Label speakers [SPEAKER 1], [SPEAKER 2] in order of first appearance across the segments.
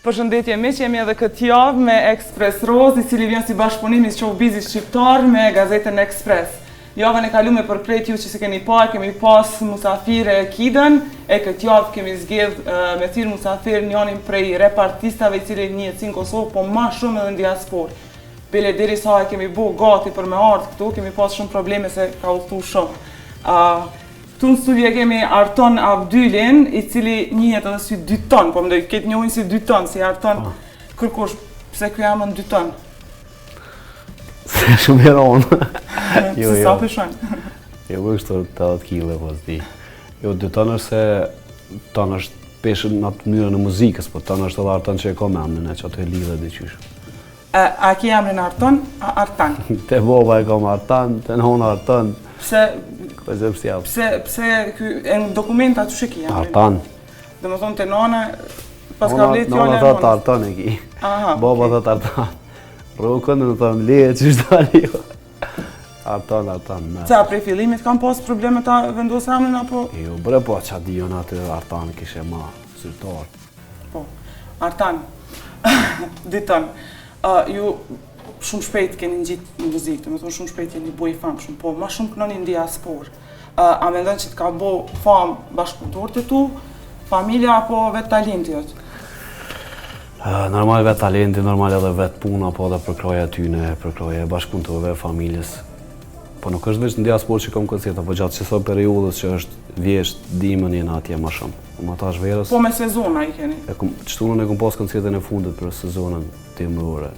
[SPEAKER 1] Përshëndetje miq, jemi edhe këtë javë me Express Roz, I cili vjen si bashkëpunim I showbizit shqiptar me gazetën Express. Javën e kaluar për krejt ju që se keni parë, kemi pas musafire Kidën, e këtë javë kemi zgjedh me thirr musafir njërin prej repartistave I cili njihet si në Kosovë, po më shumë edhe në diasporë. Bile derisa e kemi bu gati për me ardhur këtu, kemi pas shumë probleme se ka udhëtu shumë. Këtu në studio kemi Arton Abdylin, I cili njihet edhe si Dyton, po mendoj këtë njohin si Dyton, si Arton kërkosh, pse ky emër Dyton?
[SPEAKER 2] Se shumë e ronë.
[SPEAKER 1] Se sa peshon?
[SPEAKER 2] Jo, kështu 80 kg pas di. Jo, Dyton është se ton është peshën në atë mënyrën e muzikës, po ton është edhe Arton që e ka me emrin e që ato e lidhe diqysh.
[SPEAKER 1] A ki emrin Arton, a Artan?
[SPEAKER 2] Te baba e kam Artan, te nona Arton.
[SPEAKER 1] Pse
[SPEAKER 2] Pse
[SPEAKER 1] ky në dokumenta çu ki emrin?
[SPEAKER 2] Artan.
[SPEAKER 1] Domethënë te nona pas ka vlet fjalë.
[SPEAKER 2] Nona thot Artan e ki. Baba thot Artan. Rrokën në thëm leje që shdali jo. Artan.
[SPEAKER 1] Qa, prej fillimit kam pas probleme ta vendos emrin apo?
[SPEAKER 2] Jo, bre po qa di jo në atë Artan kishe ma syrtar.
[SPEAKER 1] Po, Artan, Dyton, ju shumë shpejt keni ngjitë në muzikë, me thonë shumë shpejt jeni bo I famshëm, po ma shumë kënoni në diasporë. A mendon që t'ka bo famë bashkëpunëtorët e tu, familja apo vetë talenti jot?
[SPEAKER 2] Normal vetë talenti, normal edhe vetë puna, po edhe përkroja tyne, përkroja bashkëpunëtorëve, familjes. Po nuk është veç në diasporë që kom koncerta, po gjatë qësoj periudës që është vjesht dimën jena atje ma shumë. Ma tash verës...
[SPEAKER 1] Po me sezona I keni?
[SPEAKER 2] Qëtunën e kom pas koncertën e fundit për sezonën timrore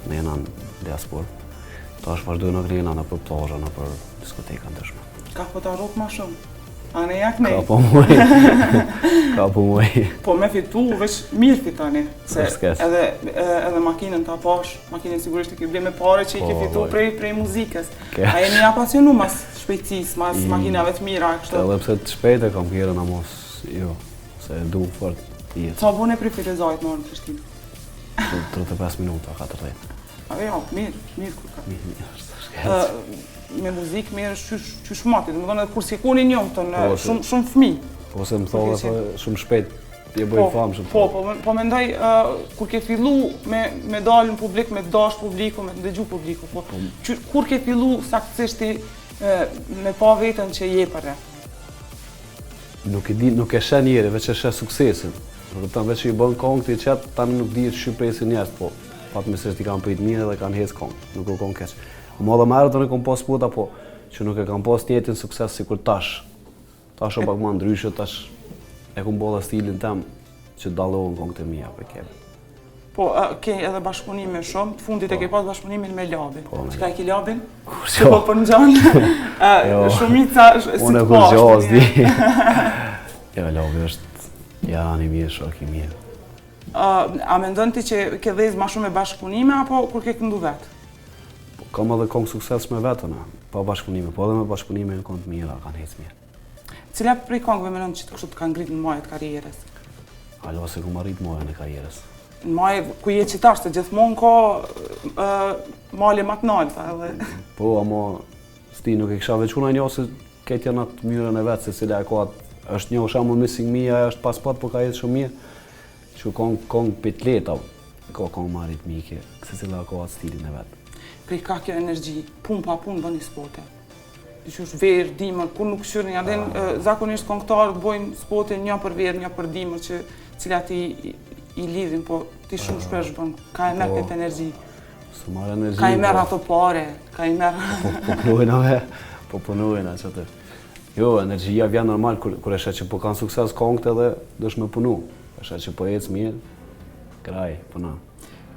[SPEAKER 2] në jena në diasporë. Tash vazhdojnë në grena, në për plazha, në për diskoteka ndryshme.
[SPEAKER 1] Ka po ta rrok ma shumë? A ne jak ne?
[SPEAKER 2] Ka po muaj. Ka po muaj.
[SPEAKER 1] Po me fitu, veç mirë fitani. Se edhe makinën ta pash, makinën sigurisht I ke ble me pare që I ke fitu prej muzikës. A jeni apasionu mas shpejtësis, mas makinave të mira, kështu?
[SPEAKER 2] Edhe pse të shpejte kam kjerën a mos, jo, se du fort jetë.
[SPEAKER 1] Ca bune preferizajt në orën Prishtinë?
[SPEAKER 2] 35 minuta, 40.
[SPEAKER 1] Jo, mirë kur ka.
[SPEAKER 2] Mirë, është shkec.
[SPEAKER 1] Me muzikë mirë qysh mati, dhe më dhënë edhe kur s'koni njëm të në shumë fëmi.
[SPEAKER 2] Po se më thove shumë shpejt, je bëj famë shumë.
[SPEAKER 1] Po mendoj, kur ke fillu me dalë në publik, me dash publiku, me dëgju publiku, po kur ke fillu saktësisht me pa vetën që je përre?
[SPEAKER 2] Nuk e shen njeri, veç e shen suksesin. Dhe të veç I bën kongë të I qetë, tanë nuk di që presin njerës, po fatmirësisht I kanë prit mirë dhe kanë hez kongë, nuk u kongë keq. Më dhe merë të në kom pas puta, po që nuk e kam pas tjetin sukses si kur tash. Tash o pak ma ndryshe, tash e kom bo dhe stilin tem që dalohen kongë të mija për kemi.
[SPEAKER 1] Po, ke edhe bashkëpunime shumë, të fundit e ke pas bashkëpunimin me Labin. Që ka e ki Labin?
[SPEAKER 2] Kur
[SPEAKER 1] që po për në gjanë? Shumica si të
[SPEAKER 2] unë e kur gjaz di. Jo, Labi është janë I mirë, shok I mirë.
[SPEAKER 1] A mendon ti që ke dhezë ma shumë me bashkëpunime, apo kur ke këndu vetë?
[SPEAKER 2] Kam edhe kongë sukses me vetën, pa bashkëpunime, po edhe me bashkëpunime në kongë të mira, kanë hecë mirë.
[SPEAKER 1] Cila prej kongëve menon që të kështu të kanë ngritë në majët karierës?
[SPEAKER 2] Alo, se ku marrit majën e karierës.
[SPEAKER 1] Në majët ku je qitar, se gjithmonë ka male ma të nalta edhe...
[SPEAKER 2] Po, ama sti nuk e kisha veçuna një se ketë janë atë mjërën e vetë, se cila e ka është një shamu Missing Me, aja është paspat, po ka jetë shumë mirë, që kongë pitleta, ka kongë marit mike, se cila ka atë stilin e vetë.
[SPEAKER 1] Prej ka kjo energji, pun pa pun bëni spote. Diqysh verë, dimër, kur nuk shyrën, jadin zakonisht kongëtarët bojnë spote një për verë, një për dimër, që cilat I lidhin, po ti shumë shpesh bën, ka e merë këtë energji.
[SPEAKER 2] Së marë energji.
[SPEAKER 1] Ka I merë ato pare, ka I merë...
[SPEAKER 2] Po punojnë, po punojnë, qëtë. Jo, energjia vjen normal, kur e shet që po kanë sukses kongët edhe dësh me punu. E shet që po ecë mirë, kraj, puna.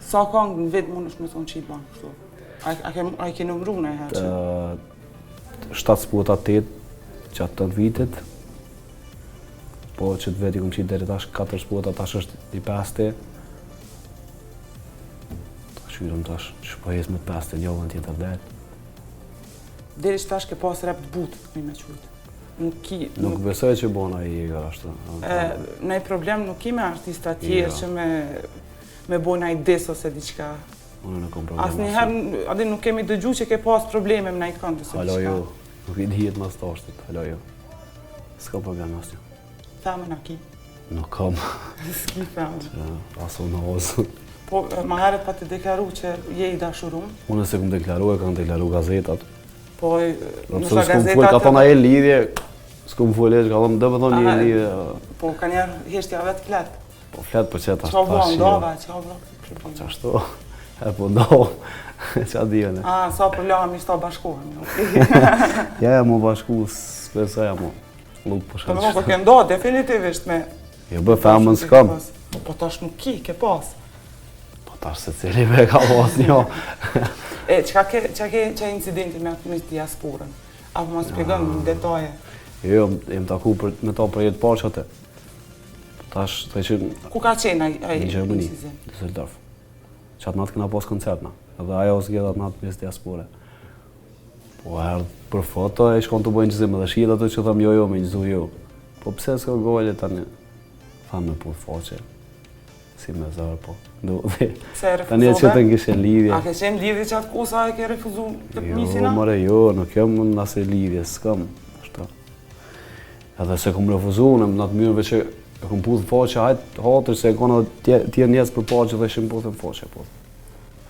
[SPEAKER 1] Sa kongë në vetë mund është me thonë që I banë, kështu? A I ke numru në e herë që?
[SPEAKER 2] 7 spota 8 gjatë 8 vitit. Po që të vetë I kom qitë deri tash 4 spota, tash është I 5. Tash hyrëm tash, që po jesë me 5 njovën tjetër detë.
[SPEAKER 1] Deri që tash ke pas rap të butë, mi me qujtë.
[SPEAKER 2] Nuk besoj që bona I ashtu.
[SPEAKER 1] Nëj problem nuk I me artista tjerë që me bojnë a I dis ose diqka.
[SPEAKER 2] Unë nuk kom problema.
[SPEAKER 1] Asnjëherë, adin nuk kemi dëgju që ke pas probleme me najtë këndë ose diqka.
[SPEAKER 2] Halo jo, nuk I dihet mas tashtit, halo jo. S'ka problem asnjë.
[SPEAKER 1] Thamë në ki.
[SPEAKER 2] Nuk kam.
[SPEAKER 1] S'ki femër.
[SPEAKER 2] Aso në ozë.
[SPEAKER 1] Po, ma herët pa të deklaru që je i dashurum.
[SPEAKER 2] Unë se këmë deklaru e kanë deklaru gazetat.
[SPEAKER 1] Po,
[SPEAKER 2] nësa gazetat... Ka thonë aje lidhje, s'kum full ka thonë dë thonë një lidhje.
[SPEAKER 1] Po, ka njerë heshtja vetë flet.
[SPEAKER 2] Po, flet për që ta
[SPEAKER 1] shqia. Qa vë ndove, qa vë?
[SPEAKER 2] Po, qa shto? Po, ndove. Qa dhjene.
[SPEAKER 1] Sa për lahëm ishta bashkohen.
[SPEAKER 2] Ja, mu bashku, s'pesaja mu. Lukë për
[SPEAKER 1] shkë. Po, ke ndohë definitivisht me...
[SPEAKER 2] Jo, bë femën s'kam.
[SPEAKER 1] Po, tash nuk ki, ke pas.
[SPEAKER 2] Po, tash se cili me ka pas një.
[SPEAKER 1] Qa ke incidenti me atë misë diasporën? Apo ma s'pjegën në detaje?
[SPEAKER 2] Jo, jem taku me ta për jetë parë që atë. Tash, të që...
[SPEAKER 1] Ku ka qenë
[SPEAKER 2] ai? Në Gjermani, Düsseldorf. Qatë natë këna pas koncertna. Edhe ajo s'gjedat natë misë diaspore. Po, herë për foto e shkon të bojnë qëzim edhe shqit ato që thëm jo, me njëzu jo. Po, pse s'ka gojle tani? Thamë me putë foqe. Si me zërë, po.
[SPEAKER 1] Se refuzove?
[SPEAKER 2] Tani e që të ngishen lidhje.
[SPEAKER 1] A ke qenë lidhje që atë kusa e ke refuzu të misina?
[SPEAKER 2] Jo, mëre, jo, nuk jam në asë lidhje, s'kam. Edhe se kom refuzu, në atë mjërëve që e kom putë foqe, hajtë hatër se e kona tjerë njësë për po që dhe ishin putë në foqe, po.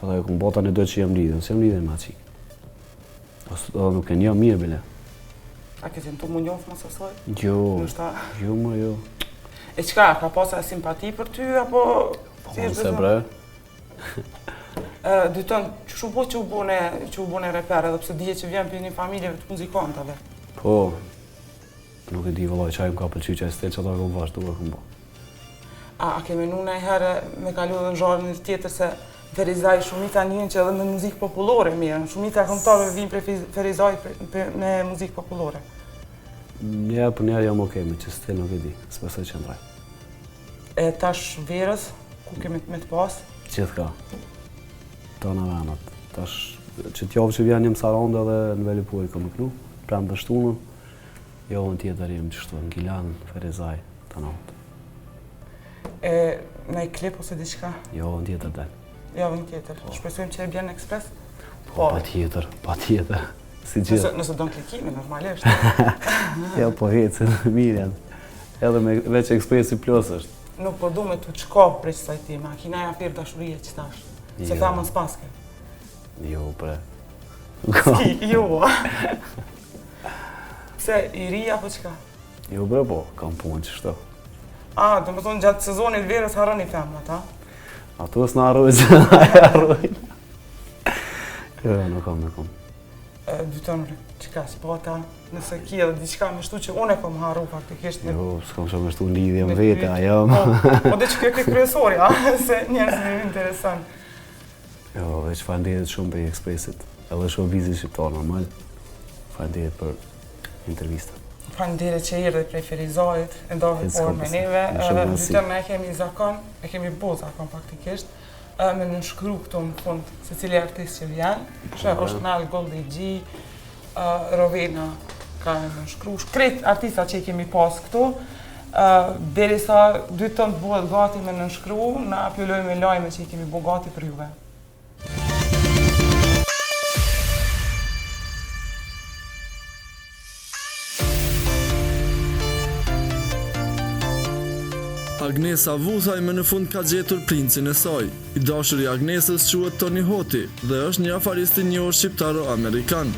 [SPEAKER 2] Edhe e kom bota një dojtë që jem lidhje, nësë jem lidhje me qikë. Edhe nuk e një mirë, bile.
[SPEAKER 1] A ke qenë të më njofë më sasoj?
[SPEAKER 2] Jo, më jo.
[SPEAKER 1] E qka, ka pasa simpati për ty, apo...
[SPEAKER 2] Po, se bre.
[SPEAKER 1] Dyton, që shu po që u bone reper, edhe pse dije që vjen për një familjeve të muzikantave?
[SPEAKER 2] Po, nuk e di vëllaj qaj më ka pëlqy që e stelë që ata kom vazhdu e kom bo.
[SPEAKER 1] A ke menu në herë me kalu dhe në zharën një tjetër se Ferizaj shumita njën që edhe me muzikë populore mirën, shumita këngëtarëve vinë për Ferizaj me muzikë populore?
[SPEAKER 2] Ja, për njerë jam okej, me që stil nuk e di, s'pesoj që ndraj.
[SPEAKER 1] E tash verës, ku kemi me të pas?
[SPEAKER 2] Qithë ka. Ta në venat. Tash, që t'javë që vjen një Saranda dhe në Velipuaj kom kënu, premë të shtunën, javën tjetër jem që shtu, në Gilan, Ferizaj, të natë.
[SPEAKER 1] E, në i klip ose diqka?
[SPEAKER 2] Javën tjetër del.
[SPEAKER 1] Javën tjetër. Shpresojmë që e bjen ekspres?
[SPEAKER 2] Po, pa tjetër. Si gjithë.
[SPEAKER 1] Nëse do në klikime, normalisht.
[SPEAKER 2] Ja, po hecën, mirë janë. Edhe me veç ekspresi plus është.
[SPEAKER 1] Nuk po du me t'u qko prej qësaj time, a kina e apirë dashurije që tash. Se thamën s'paske.
[SPEAKER 2] Jo, pre.
[SPEAKER 1] Jo. Pse, i ri apo qka?
[SPEAKER 2] Jo, bre, po, kam punë që shto.
[SPEAKER 1] Do më thonë gjatë sezonit verës harën i femnat, a?
[SPEAKER 2] Ato s'na arrujnë, që na e arrujnë. Jo, nuk kam.
[SPEAKER 1] Dyton, qka, s'pata, nëse ki edhe diqka me shtu që unë e kom haru faktikisht.
[SPEAKER 2] Jo, s'kom që me shtu në lidhje më vete, a jam.
[SPEAKER 1] Po dhe që kjo ke kryesori, a? Se njerës me interesan.
[SPEAKER 2] Jo, veç falenderit shumë për i ekspresit. Edhe shumë vizit shqiptar normal. Falenderit për intervista.
[SPEAKER 1] Falenderit që irë dhe prej Ferizajit, e ndohë por me neve. Dyton, ne kemi zakon, e kemi bo zakon faktikisht. Me nënshkru këtu në fund se cili artist që vjen, që është Nal Goldi G, Rovena ka nënshkru, shkret artista që i kemi pas këtu, derisa 2 ton të bëhet gati me nënshkru, na pjulloj me lajme që i kemi bo gati për juve.
[SPEAKER 3] Agnesa Vuthaj më në fund ka gjetur princin e saj. I dashuri Agnesës quhet Tony Hoti dhe është një afarist i njohur shqiptaro-amerikan.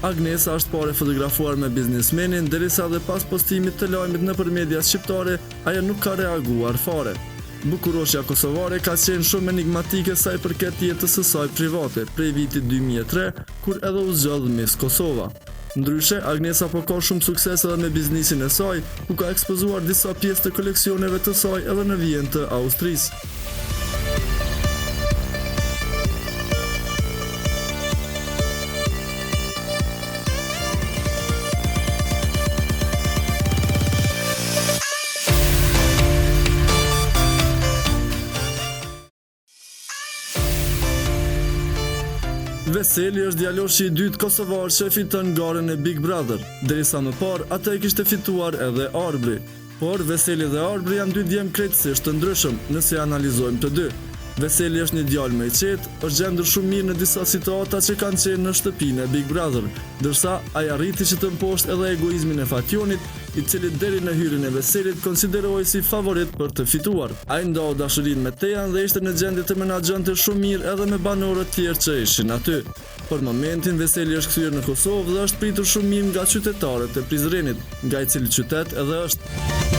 [SPEAKER 3] Agnesa është pare fotografuar me biznesmenin, derisa dhe pas postimit të lajmit nëpër mediat shqiptare, ajo nuk ka reaguar fare. Bukuroshja kosovare ka qenë shumë enigmatike sa i përket jetës së saj private, prej vitit 2003, kur edhe u zgjodh Miss Kosova. Ndryshe, Agnesa po ka shumë sukses edhe me biznisin e saj, ku ka ekspozuar disa pjesë të koleksioneve të saj edhe në Vjenë të Austrisë. Veseli është djaloshi i dytë kosovar që fiton garën e Big Brother, derisa më parë atë e kishte fituar edhe Arbri. Por Veseli dhe Arbri janë dy djemë krejtësisht të ndryshëm nëse analizojmë të dy. Veseli është një djalë më i qetë, është gjendur shumë mirë në disa situata që kanë qenë në shtëpinë e Big Brother, ndërsa ai arriti që të mposhtë edhe egoizmin e Fationit i cili deri në hyrjen e veselit konsiderohej si favorit për të fituar. Ai ndohu dashurinë me Tejan dhe ishte në gjendje të menaxhonte shumë mirë edhe me banorët tjerë që ishin aty. Për momentin Veseli është kthyer në Kosovë dhe është pritur shumë mirë nga qytetarët e Prizrenit, nga i cili qytet edhe është.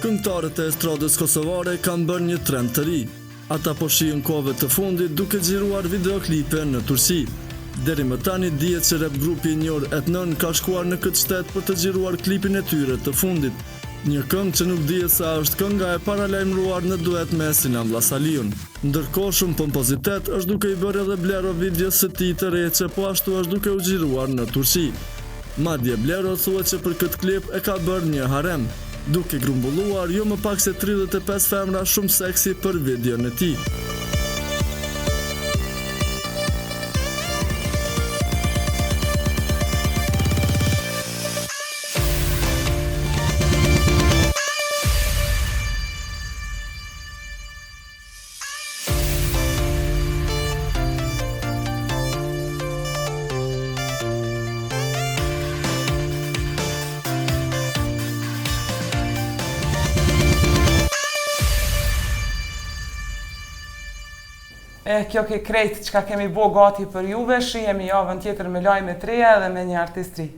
[SPEAKER 3] Këngëtarët e estradës kosovare kanë bërë një trend të ri. Ata po shihen kohëve të fundit duke xhiruar videoklipe në Turqi. Deri më tani dihet se rap grupi i njohur Etnon ka shkuar në këtë shtet për të xhiruar klipin e tyre të fundit. Një këngë që nuk dihet sa është kënga e paralajmëruar në duet me Sinan Vllazaliun. Ndërkohë shumë pompozitet është duke i bërë edhe Blero videos së tij të re që po ashtu është duke u xhiruar në Turqi. Madje Blero thuhet që për këtë klip e ka bërë një harem, duke grumbulluar jo më pak se 35 femra shumë seksi për videon e tij.
[SPEAKER 1] Kjo ke krejt që ka kemi bo gati për juve, shihemi javën tjetër me lajme të reja dhe me një artist ri.